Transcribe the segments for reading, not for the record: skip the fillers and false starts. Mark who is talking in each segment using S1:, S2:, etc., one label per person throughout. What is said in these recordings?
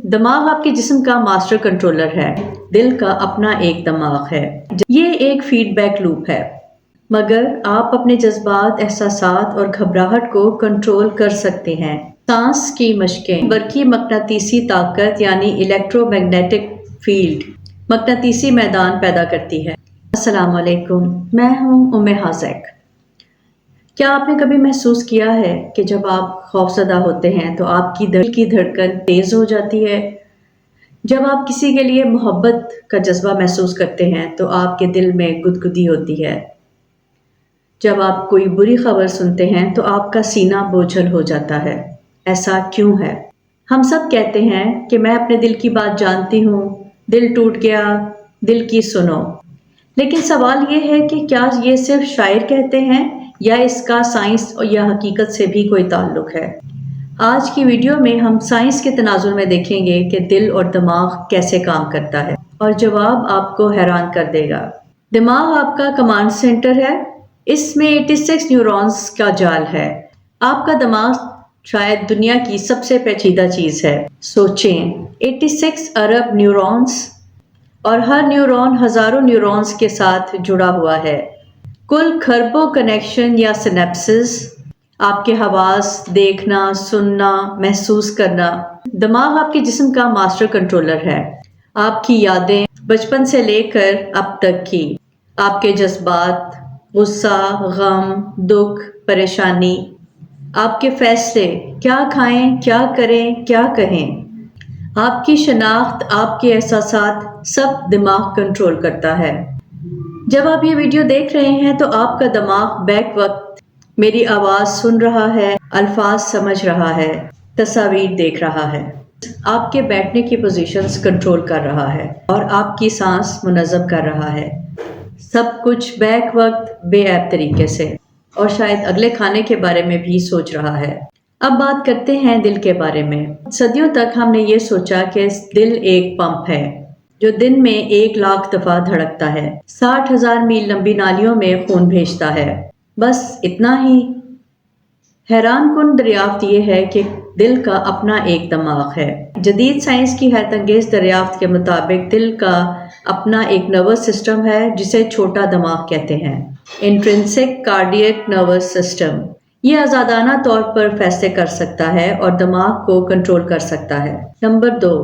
S1: دماغ آپ کے جسم کا ماسٹر کنٹرولر ہے، دل کا اپنا ایک دماغ ہے۔ یہ ایک فیڈ بیک لوپ ہے، مگر آپ اپنے جذبات، احساسات اور گھبراہٹ کو کنٹرول کر سکتے ہیں۔ سانس کی مشقیں برقی مقناطیسی طاقت یعنی الیکٹرو میگنیٹک فیلڈ مقناطیسی میدان پیدا کرتی ہے۔ السلام علیکم، میں ہوں حاذق۔ کیا آپ نے کبھی محسوس کیا ہے کہ جب آپ خوفزدہ ہوتے ہیں تو آپ کی دل کی دھڑکن تیز ہو جاتی ہے؟ جب آپ کسی کے لیے محبت کا جذبہ محسوس کرتے ہیں تو آپ کے دل میں گدگدی ہوتی ہے۔ جب آپ کوئی بری خبر سنتے ہیں تو آپ کا سینہ بوجھل ہو جاتا ہے۔ ایسا کیوں ہے؟ ہم سب کہتے ہیں کہ میں اپنے دل کی بات جانتی ہوں، دل ٹوٹ گیا، دل کی سنو۔ لیکن سوال یہ ہے کہ کیا یہ صرف شاعر کہتے ہیں یا اس کا سائنس یا حقیقت سے بھی کوئی تعلق ہے؟ آج کی ویڈیو میں ہم سائنس کے تناظر میں دیکھیں گے کہ دل اور دماغ کیسے کام کرتا ہے، اور جواب آپ کو حیران کر دے گا۔ دماغ آپ کا کمانڈ سینٹر ہے، اس میں 86 نیورونز کا جال ہے۔ آپ کا دماغ شاید دنیا کی سب سے پیچیدہ چیز ہے۔ سوچیں، 86 ارب نیورونز، اور ہر نیورون ہزاروں نیورونز کے ساتھ جڑا ہوا ہے۔ کل کھربوں کنیکشن یا سینپسز، آپ کے حواس، دیکھنا، سننا، محسوس کرنا۔ دماغ آپ کے جسم کا ماسٹر کنٹرولر ہے۔ آپ کی یادیں بچپن سے لے کر اب تک کی، آپ کے جذبات، غصہ، غم، دکھ، پریشانی، آپ کے فیصلے، کیا کھائیں، کیا کریں، کیا کہیں، آپ کی شناخت، آپ کے احساسات، سب دماغ کنٹرول کرتا ہے۔ جب آپ یہ ویڈیو دیکھ رہے ہیں تو آپ کا دماغ بیک وقت میری آواز سن رہا ہے، الفاظ سمجھ رہا ہے، تصاویر دیکھ رہا ہے، آپ کے بیٹھنے کی پوزیشنز کنٹرول کر رہا ہے، اور آپ کی سانس منظم کر رہا ہے۔ سب کچھ بیک وقت بے عیب طریقے سے، اور شاید اگلے کھانے کے بارے میں بھی سوچ رہا ہے۔ اب بات کرتے ہیں دل کے بارے میں۔ صدیوں تک ہم نے یہ سوچا کہ دل ایک پمپ ہے جو دن میں 1,00,000 دفعہ دھڑکتا ہے، 60,000 میل لمبی نالیوں میں خون بھیجتا ہے، بس اتنا ہی؟ حیران کن دریافت یہ ہے کہ دل کا اپنا ایک دماغ ہے۔ جدید سائنس کی حیرت انگیز دریافت کے مطابق دل کا اپنا ایک نروس سسٹم ہے جسے چھوٹا دماغ کہتے ہیں، انٹرنسک کارڈیک نروس سسٹم۔ یہ آزادانہ طور پر فیصلے کر سکتا ہے اور دماغ کو کنٹرول کر سکتا ہے۔ نمبر 2،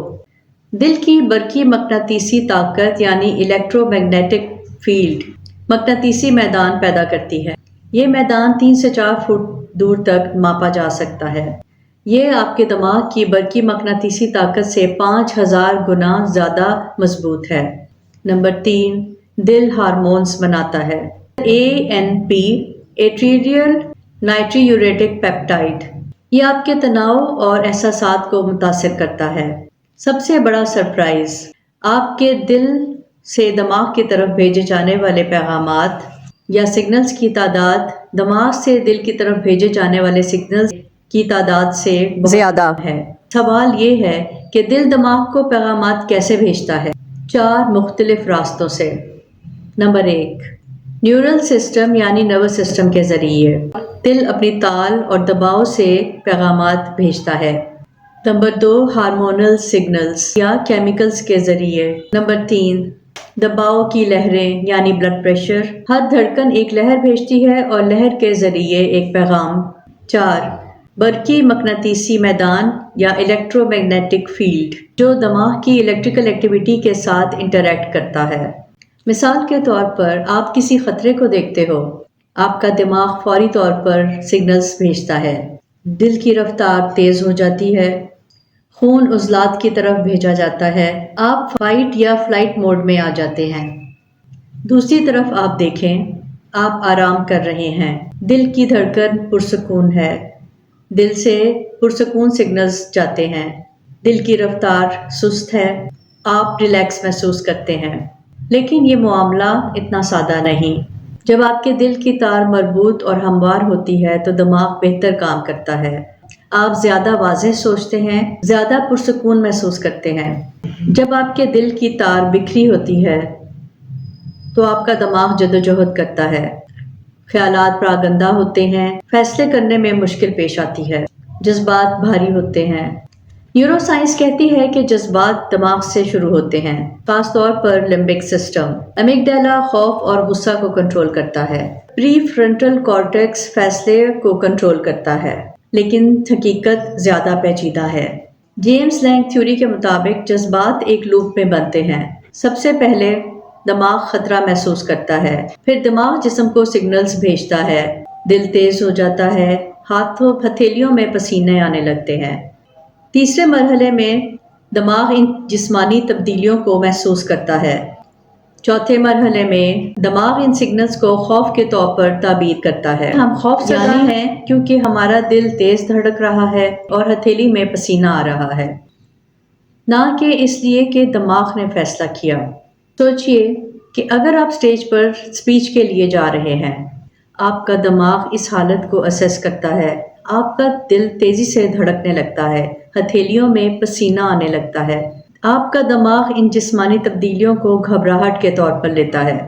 S1: دل کی برقی مقناطیسی طاقت یعنی الیکٹرو میگنیٹک فیلڈ مقناطیسی میدان پیدا کرتی ہے۔ یہ میدان 3 سے 4 فٹ دور تک ماپا جا سکتا ہے۔ یہ آپ کے دماغ کی برقی مقناطیسی طاقت سے 5000 گنا زیادہ مضبوط ہے۔ نمبر 3، دل ہارمونز بناتا ہے۔ ANP ایٹریل نائٹریوریٹک پیپٹائڈ، یہ آپ کے تناؤ اور احساسات کو متاثر کرتا ہے۔ سب سے بڑا سرپرائز، آپ کے دل سے دماغ کی طرف بھیجے جانے والے پیغامات یا سگنلز کی تعداد دماغ سے دل کی طرف بھیجے جانے والے سگنلز کی تعداد سے زیادہ ہے۔ سوال یہ ہے کہ دل دماغ کو پیغامات کیسے بھیجتا ہے؟ 4 مختلف راستوں سے۔ نمبر 1، نیورل سسٹم یعنی نروس سسٹم کے ذریعے دل اپنی تال اور دباؤ سے پیغامات بھیجتا ہے۔ نمبر 2، ہارمونل سگنلز یا کیمیکلز کے ذریعے۔ نمبر 3، دباؤ کی لہریں یعنی بلڈ پریشر، ہر دھڑکن ایک لہر بھیجتی ہے اور لہر کے ذریعے ایک پیغام۔ 4، برقی مقناطیسی میدان یا الیکٹرو میگنیٹک فیلڈ جو دماغ کی الیکٹریکل ایکٹیویٹی کے ساتھ انٹریکٹ کرتا ہے۔ مثال کے طور پر آپ کسی خطرے کو دیکھتے ہو، آپ کا دماغ فوری طور پر سگنلز بھیجتا ہے، دل کی رفتار تیز ہو جاتی ہے، خون عضلات کی طرف بھیجا جاتا ہے، آپ فائٹ یا فلائٹ موڈ میں آ جاتے ہیں۔ دوسری طرف آپ دیکھیں، آپ آرام کر رہے ہیں، دل کی دھڑکن پرسکون ہے، دل سے پرسکون سگنلز جاتے ہیں، دل کی رفتار سست ہے، آپ ریلیکس محسوس کرتے ہیں۔ لیکن یہ معاملہ اتنا سادہ نہیں۔ جب آپ کے دل کی تار مربوط اور ہموار ہوتی ہے تو دماغ بہتر کام کرتا ہے۔ آپ زیادہ واضح سوچتے ہیں، زیادہ پرسکون محسوس کرتے ہیں۔ جب آپ کے دل کی تار بکھری ہوتی ہے تو آپ کا دماغ جدوجہد کرتا ہے، خیالات پراگندہ ہوتے ہیں، فیصلے کرنے میں مشکل پیش آتی ہے، جذبات بھاری ہوتے ہیں، نیورو سائنس کہتی ہے کہ جذبات دماغ سے شروع ہوتے ہیں، خاص طور پر لمبک سسٹم۔ امیگڈیلا خوف اور غصہ کو کنٹرول کرتا ہے۔ پری فرنٹل کارٹیکس فیصلے کو کنٹرول کرتا ہے، لیکن حقیقت زیادہ پیچیدہ ہے۔ جیمز لینگ تھیوری کے مطابق جذبات ایک لوپ میں بنتے ہیں۔ سب سے پہلے دماغ خطرہ محسوس کرتا ہے، پھر دماغ جسم کو سگنلز بھیجتا ہے، دل تیز ہو جاتا ہے، ہتھیلیوں میں پسینے آنے لگتے ہیں۔ تیسرے مرحلے میں دماغ ان جسمانی تبدیلیوں کو محسوس کرتا ہے۔ چوتھے مرحلے میں دماغ ان سگنلز کو خوف کے طور پر تعبیر کرتا ہے۔ ہم خوف زدہ ہیں کیونکہ ہمارا دل تیز دھڑک رہا ہے اور ہتھیلی میں پسینہ آ رہا ہے، نہ کہ اس لیے کہ دماغ نے فیصلہ کیا۔ سوچئے کہ اگر آپ سٹیج پر اسپیچ کے لیے جا رہے ہیں، آپ کا دماغ اس حالت کو اسیس کرتا ہے، آپ کا دل تیزی سے دھڑکنے لگتا ہے، ہتھیلیوں میں پسینہ آنے لگتا ہے۔ آپ کا دماغ ان جسمانی تبدیلیوں کو گھبراہٹ کے طور پر لیتا ہے۔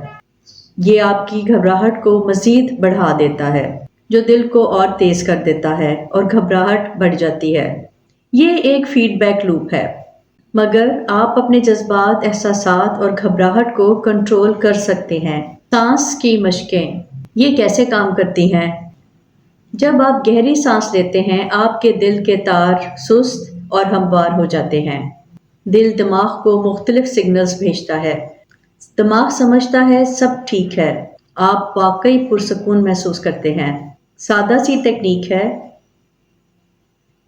S1: یہ آپ کی گھبراہٹ کو مزید بڑھا دیتا ہے، جو دل کو اور تیز کر دیتا ہے اور گھبراہٹ بڑھ جاتی ہے۔ یہ ایک فیڈ بیک لوپ ہے، مگر آپ اپنے جذبات، احساسات اور گھبراہٹ کو کنٹرول کر سکتے ہیں۔ سانس کی مشقیں یہ کیسے کام کرتی ہیں؟ جب آپ گہری سانس لیتے ہیں، آپ کے دل کے تار سست اور ہموار ہو جاتے ہیں۔ دل دماغ کو مختلف سگنلز بھیجتا ہے۔ دماغ سمجھتا ہے سب ٹھیک ہے، آپ واقعی پرسکون محسوس کرتے ہیں۔ سادہ سی تکنیک ہے،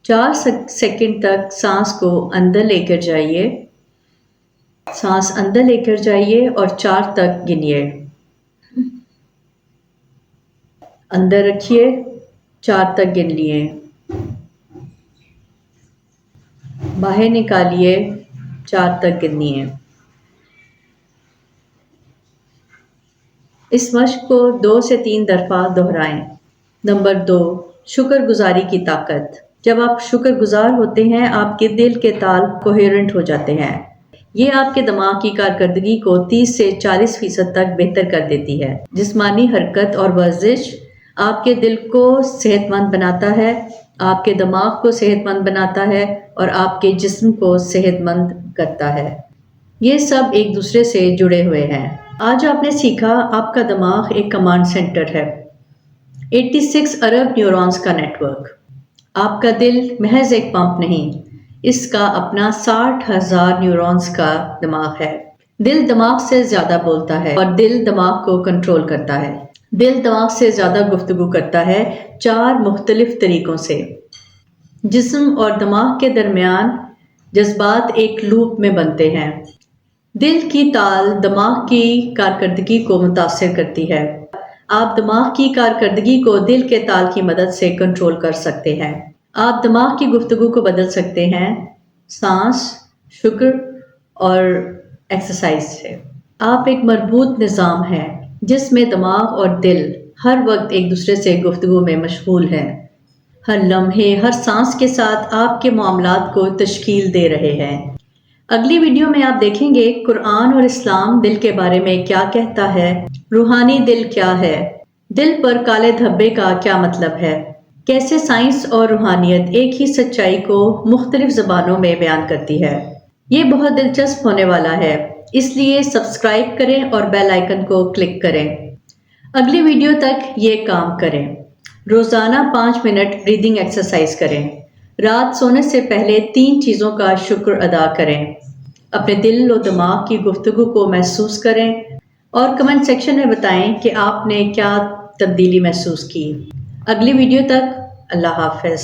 S1: 4 سیکنڈ تک سانس کو اندر لے کر جائیے، سانس اندر لے کر جائیے اور 4 تک گنیے۔ اندر رکھیے، 4 تک گن لیے، باہر نکالیے، 4 تک گنیے۔ اس مشق کو 2 سے 3 دفعہ دہرائیں۔ نمبر 2، شکر گزاری کی طاقت۔ جب آپ شکر گزار ہوتے ہیں، آپ کے دل کے تال کوہیرنٹ ہو جاتے ہیں۔ یہ آپ کے دماغ کی کارکردگی کو 30 سے 40% تک بہتر کر دیتی ہے۔ جسمانی حرکت اور ورزش آپ کے دل کو صحت مند بناتا ہے، آپ کے دماغ کو صحت مند بناتا ہے اور آپ کے جسم کو صحت مند کرتا ہے۔ یہ سب ایک دوسرے سے جڑے ہوئے ہیں۔ آج آپ نے سیکھا آپ کا دماغ ایک کمانڈ سینٹر ہے، 86 ارب نیورونز کا نیٹ ورک۔ آپ کا دل محض ایک پمپ نہیں، اس کا اپنا 60,000 نیورونز کا دماغ ہے۔ دل دماغ سے زیادہ بولتا ہے اور دل دماغ کو کنٹرول کرتا ہے۔ دل دماغ سے زیادہ گفتگو کرتا ہے 4 مختلف طریقوں سے۔ جسم اور دماغ کے درمیان جذبات ایک لوپ میں بنتے ہیں۔ دل کی تال دماغ کی کارکردگی کو متاثر کرتی ہے۔ آپ دماغ کی کارکردگی کو دل کے تال کی مدد سے کنٹرول کر سکتے ہیں۔ آپ دماغ کی گفتگو کو بدل سکتے ہیں سانس، شکر اور ایکسرسائز سے۔ آپ ایک مربوط نظام ہے جس میں دماغ اور دل ہر وقت ایک دوسرے سے گفتگو میں مشغول ہیں۔ ہر لمحے، ہر سانس کے ساتھ آپ کے معاملات کو تشکیل دے رہے ہیں۔ اگلی ویڈیو میں آپ دیکھیں گے قرآن اور اسلام دل کے بارے میں کیا کہتا ہے، روحانی دل کیا ہے، دل پر کالے دھبے کا کیا مطلب ہے، کیسے سائنس اور روحانیت ایک ہی سچائی کو مختلف زبانوں میں بیان کرتی ہے۔ یہ بہت دلچسپ ہونے والا ہے، اس لیے سبسکرائب کریں اور بیل آئیکن کو کلک کریں۔ اگلی ویڈیو تک یہ کام کریں۔ روزانہ 5 منٹ بریدنگ ایکسرسائز کریں۔ رات سونے سے پہلے 3 چیزوں کا شکر ادا کریں۔ اپنے دل و دماغ کی گفتگو کو محسوس کریں اور کمنٹ سیکشن میں بتائیں کہ آپ نے کیا تبدیلی محسوس کی۔ اگلی ویڈیو تک اللہ حافظ۔